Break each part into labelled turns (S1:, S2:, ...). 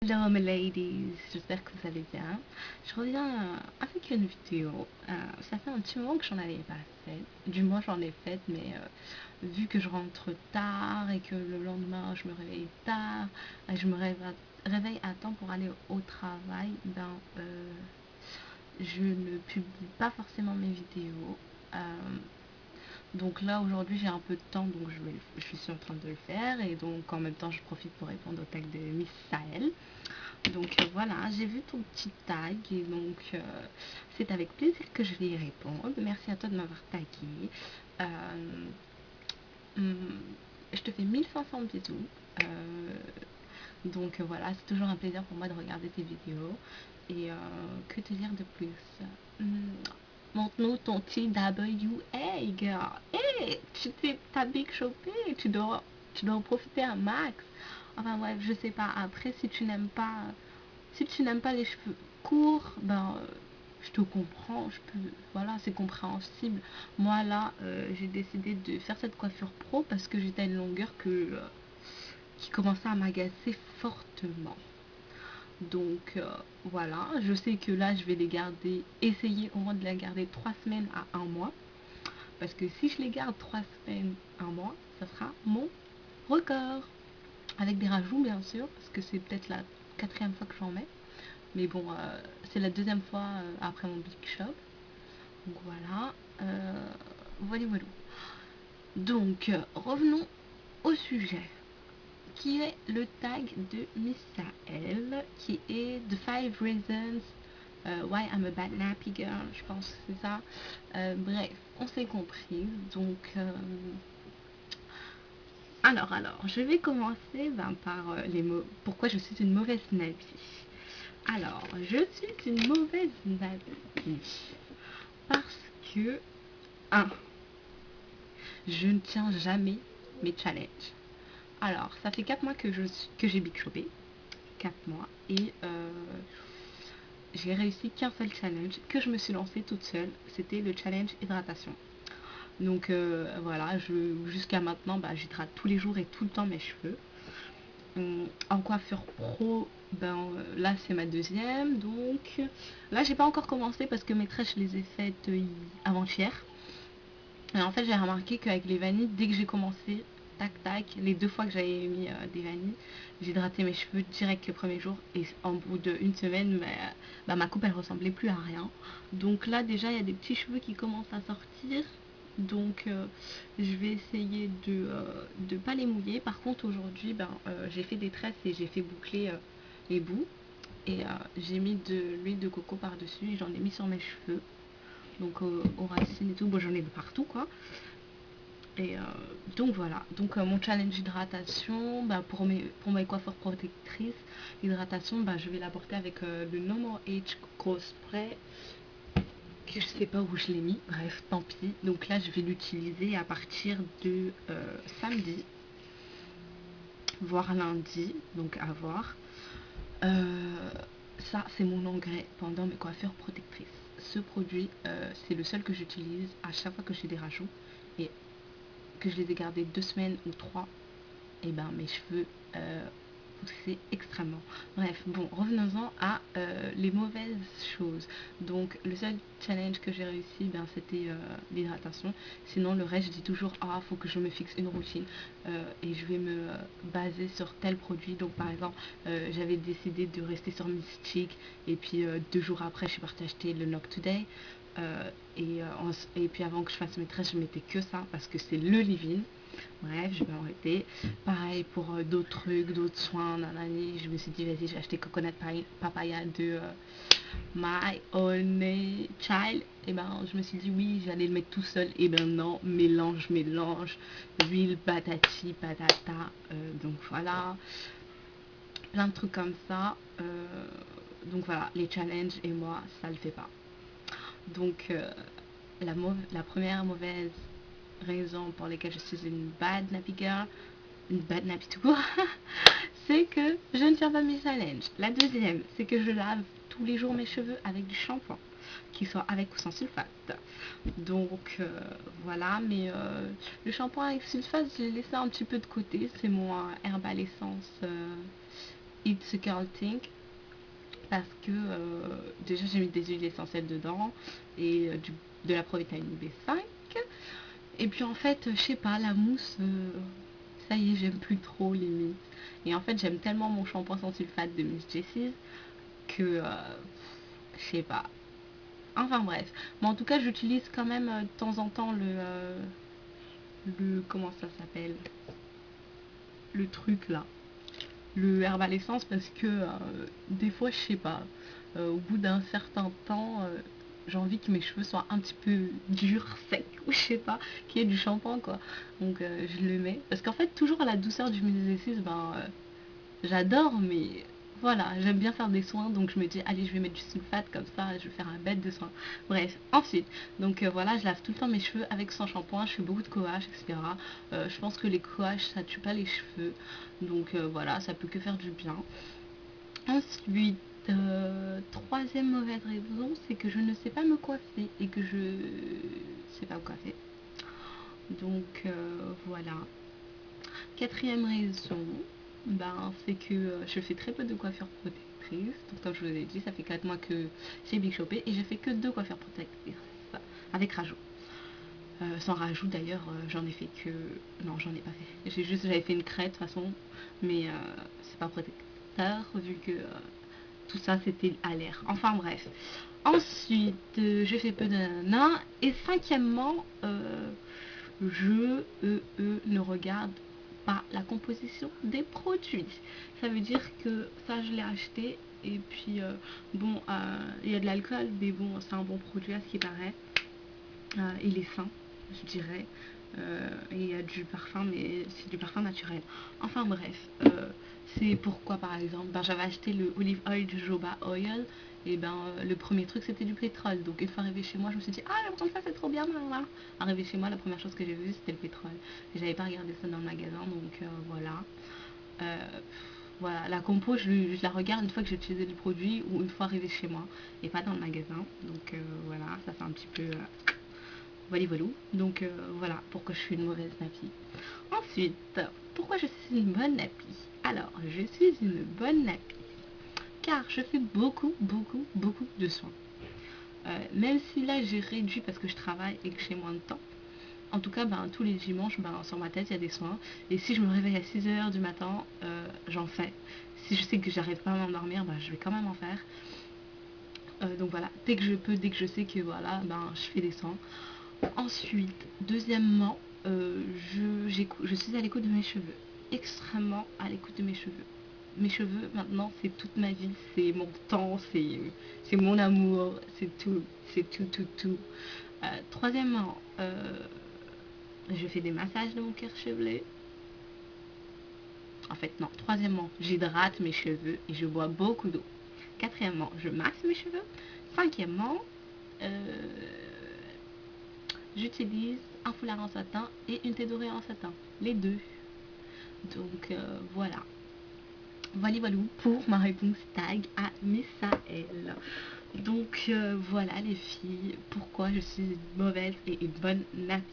S1: Hello mes ladies, j'espère que vous allez bien. Je reviens avec une vidéo. Ça fait un petit moment que j'en avais pas fait. Du moins j'en ai fait, mais vu que je rentre tard et que le lendemain je me réveille tard et je me réveille à temps pour aller au travail, je ne publie pas forcément mes vidéos. Donc là aujourd'hui j'ai un peu de temps, donc je suis en train de le faire, et donc en même temps je profite pour répondre au tag de Miss Sahel. Donc voilà, j'ai vu ton petit tag et donc c'est avec plaisir que je vais y répondre. Merci à toi de m'avoir tagué. Euh, hum, je te fais 1500 bisous. Donc voilà, c'est toujours un plaisir pour moi de regarder tes vidéos. Et que te dire de plus? Hum, Montre-nous ton TWA, girl. Hey, t'as big chopé, tu dois en profiter un max. Enfin bref, je sais pas. Après, si tu n'aimes pas les cheveux courts, je te comprends. Voilà, c'est compréhensible. Moi là, j'ai décidé de faire cette coiffure pro parce que j'étais à une longueur qui commençait à m'agacer fortement. Donc voilà, je sais que là je vais les garder, essayer au moins de les garder 3 semaines à un mois. Parce que si je les garde 3 semaines, un mois, ça sera mon record. Avec des rajouts bien sûr, parce que c'est peut-être la quatrième fois que j'en mets. Mais bon, c'est la deuxième fois après mon big shop. Donc voilà, voilà, voilà. Donc revenons au sujet, qui est le tag de Misael, qui est The 5 Reasons Why I'm a Bad Nappy Girl, je pense que c'est ça. Bref, on s'est compris. Donc, alors, je vais commencer par les mots. Pourquoi je suis une mauvaise nappy? Alors, je suis une mauvaise nappy parce que, un, je ne tiens jamais mes challenges. Alors, ça fait 4 mois que j'ai big shopé. 4 mois. Et j'ai réussi qu'un seul challenge que je me suis lancée toute seule. C'était le challenge hydratation. Donc voilà, jusqu'à maintenant, j'hydrate tous les jours et tout le temps mes cheveux. En coiffure pro, là c'est ma deuxième. Donc là j'ai pas encore commencé parce que mes tresses je les ai faites avant-hier. Et en fait j'ai remarqué qu'avec les vanilles, dès que j'ai commencé, tac tac, les 2 fois que j'avais mis des vanilles, j'ai hydraté mes cheveux direct le premier jour, et en bout d'une semaine, ma coupe elle ressemblait plus à rien. Donc là déjà il y a des petits cheveux qui commencent à sortir. Donc je vais essayer de pas les mouiller. Par contre aujourd'hui j'ai fait des tresses et j'ai fait boucler les bouts. Et j'ai mis de l'huile de coco par dessus et j'en ai mis sur mes cheveux, donc aux racines et tout. Bon, j'en ai de partout quoi. Et donc voilà, donc mon challenge hydratation, pour mes coiffures protectrices, l'hydratation, je vais l'apporter avec le No More Age Grow Spray, que je sais pas où je l'ai mis, bref, tant pis. Donc là, je vais l'utiliser à partir de samedi, voire lundi, donc à voir. Ça, c'est mon engrais pendant mes coiffures protectrices. Ce produit, c'est le seul que j'utilise à chaque fois que j'ai des rajouts. Et que je les ai gardés 2 semaines ou 3, et mes cheveux poussaient extrêmement. Bref, bon, revenons-en à les mauvaises choses. Donc le seul challenge que j'ai réussi, c'était l'hydratation. Sinon le reste, je dis toujours, faut que je me fixe une routine et je vais me baser sur tel produit. Donc par exemple, j'avais décidé de rester sur Mystique, et puis 2 jours après je suis partie acheter le Knock Today. Et puis avant que je fasse mes tresses, je mettais que ça parce que c'est le leave-in. Bref, je vais arrêter. Pareil pour d'autres trucs, d'autres soins, nanani. Je me suis dit, vas-y, je vais acheter Coconut Papaya de My Only Child. Et je me suis dit, oui, j'allais le mettre tout seul. Et non, mélange, huile, patati, patata. Donc voilà, plein de trucs comme ça. Donc voilà, les challenges et moi, ça le fait pas. Donc la première mauvaise raison pour laquelle je suis une bad nappy girl, une bad nappy tout court, c'est que je ne tiens pas mes challenges. La deuxième, c'est que je lave tous les jours mes cheveux avec du shampoing, qu'il soit avec ou sans sulfate. Donc voilà, mais le shampoing avec sulfate, je l'ai laissé un petit peu de côté. C'est mon Herbal Essence It's a Girl Thing, parce que déjà j'ai mis des huiles essentielles dedans et de la provitamine B5. Et puis en fait, je sais pas, la mousse, ça y est, j'aime plus trop limite. Et en fait, j'aime tellement mon shampoing sans sulfate de Miss Jessie's que je sais pas. Enfin bref. Mais en tout cas, j'utilise quand même de temps en temps le comment ça s'appelle, le truc là, le Herbal Essence, parce que des fois, je sais pas, au bout d'un certain temps, j'ai envie que mes cheveux soient un petit peu durs, secs, ou je sais pas, qu'il y ait du shampoing quoi. Donc je le mets, parce qu'en fait, toujours à la douceur du Minisis, ben j'adore, mais voilà, j'aime bien faire des soins, donc je me dis, allez, je vais mettre du sulfate, comme ça, je vais faire un bête de soin. Bref, ensuite, donc voilà, je lave tout le temps mes cheveux avec son shampoing, je fais beaucoup de coage, etc. Je pense que les coages, ça tue pas les cheveux, donc voilà, ça peut que faire du bien. Ensuite, troisième mauvaise raison, c'est que je ne sais pas me coiffer et que je sais pas me coiffer. Donc voilà. Quatrième raison, ben, c'est que je fais très peu de coiffures protectrices. Donc, comme je vous ai dit, ça fait 4 mois que j'ai Big Shopé et je fais que 2 coiffures protectrices avec rajout. Sans rajout d'ailleurs, j'en ai fait que... Non, j'en ai pas fait. J'avais fait une crête de toute façon, mais c'est pas protecteur vu que tout ça c'était à l'air. Enfin bref. Ensuite, je fais peu de nanana. Et cinquièmement, je ne regarde pas la composition des produits. Ça veut dire que ça, je l'ai acheté. Et puis, bon, il y a de l'alcool, mais bon, c'est un bon produit à ce qui paraît. Il est sain, je dirais. Et il y a du parfum, mais c'est du parfum naturel. Enfin bref, c'est pourquoi par exemple, ben, j'avais acheté le olive oil du Joba Oil. Et ben le premier truc c'était du pétrole. Donc une fois arrivé chez moi, je me suis dit, ah, comme ça c'est trop bien. Là. Arrivé chez moi, la première chose que j'ai vue c'était le pétrole. Et j'avais pas regardé ça dans le magasin, donc voilà. Euh, voilà, la compo, je la regarde une fois que j'ai utilisé le produit ou une fois arrivé chez moi et pas dans le magasin. Donc voilà, ça fait un petit peu voilà, voilà. Donc voilà pourquoi je suis une mauvaise nappie. Ensuite, pourquoi je suis une bonne nappie? Alors, je suis une bonne nappie car je fais beaucoup, beaucoup, beaucoup de soins. Même si là j'ai réduit parce que je travaille et que j'ai moins de temps. En tout cas, ben, tous les dimanches, ben, sur ma tête, il y a des soins. Et si je me réveille à 6 h du matin, j'en fais. Si je sais que j'arrive pas à m'endormir, ben, je vais quand même en faire. Donc voilà, dès que je peux, dès que je sais que voilà, ben, je fais des soins. Ensuite, deuxièmement, je suis à l'écoute de mes cheveux. Extrêmement à l'écoute de mes cheveux. Mes cheveux, maintenant, c'est toute ma vie. C'est mon temps, c'est mon amour, c'est tout. C'est tout, tout, tout. Troisièmement, je fais des massages de mon cuir chevelu. En fait, non. Troisièmement, j'hydrate mes cheveux et je bois beaucoup d'eau. Quatrièmement, je masse mes cheveux. Cinquièmement, j'utilise un foulard en satin et une thé dorée en satin. Les deux. Donc voilà. Voilà pour ma réponse tag à Misaël. Donc voilà les filles, pourquoi je suis une mauvaise et une bonne nappie.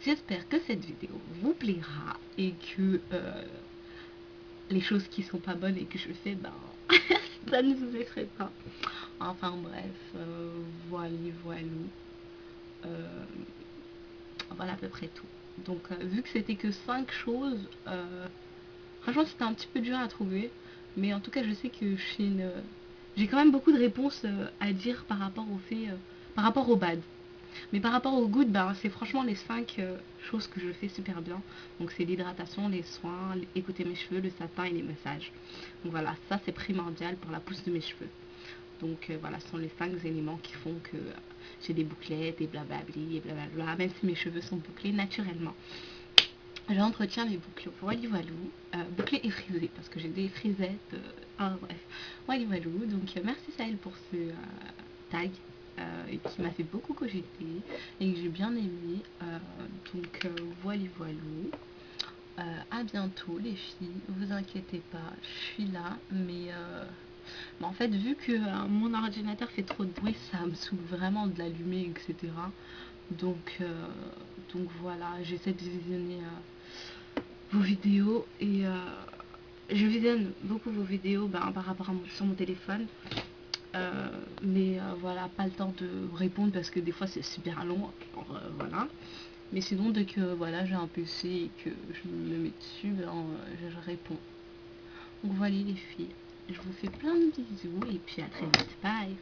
S1: J'espère que cette vidéo vous plaira et que les choses qui sont pas bonnes et que je fais, ben, ça ne vous effraie pas. Enfin bref, voilà, voilà. Euh, voilà à peu près tout. Donc vu que c'était que 5 choses, franchement c'était un petit peu dur à trouver. Mais en tout cas je sais que j'ai quand même beaucoup de réponses à dire par rapport au fait, par rapport au bad. Mais par rapport au good, ben, c'est franchement les 5 choses que je fais super bien. Donc c'est l'hydratation, les soins, écouter mes cheveux, le satin et les massages. Donc voilà, ça c'est primordial pour la pousse de mes cheveux. Donc voilà, ce sont les 5 éléments qui font que j'ai des bouclettes et blablabli et blablabla, même si mes cheveux sont bouclés naturellement. J'entretiens les boucles voilou, bouclées et frisées, parce que j'ai des frisettes, bref, voilou. Donc merci Sahel pour ce tag qui m'a fait beaucoup cogiter et que j'ai bien aimé. Donc voilou. À bientôt les filles, vous inquiétez pas, je suis là, mais en fait vu que mon ordinateur fait trop de bruit, ça me saoule vraiment de l'allumer, etc. Donc, donc voilà, j'essaie de visionner vos vidéos et je visionne beaucoup vos vidéos par rapport à sur mon téléphone. Mais voilà, pas le temps de répondre parce que des fois c'est super long. Alors, voilà. Mais sinon, dès que voilà, j'ai un PC et que je me mets dessus, je réponds. Donc voilà les filles. Je vous fais plein de bisous et puis à très vite. Bye.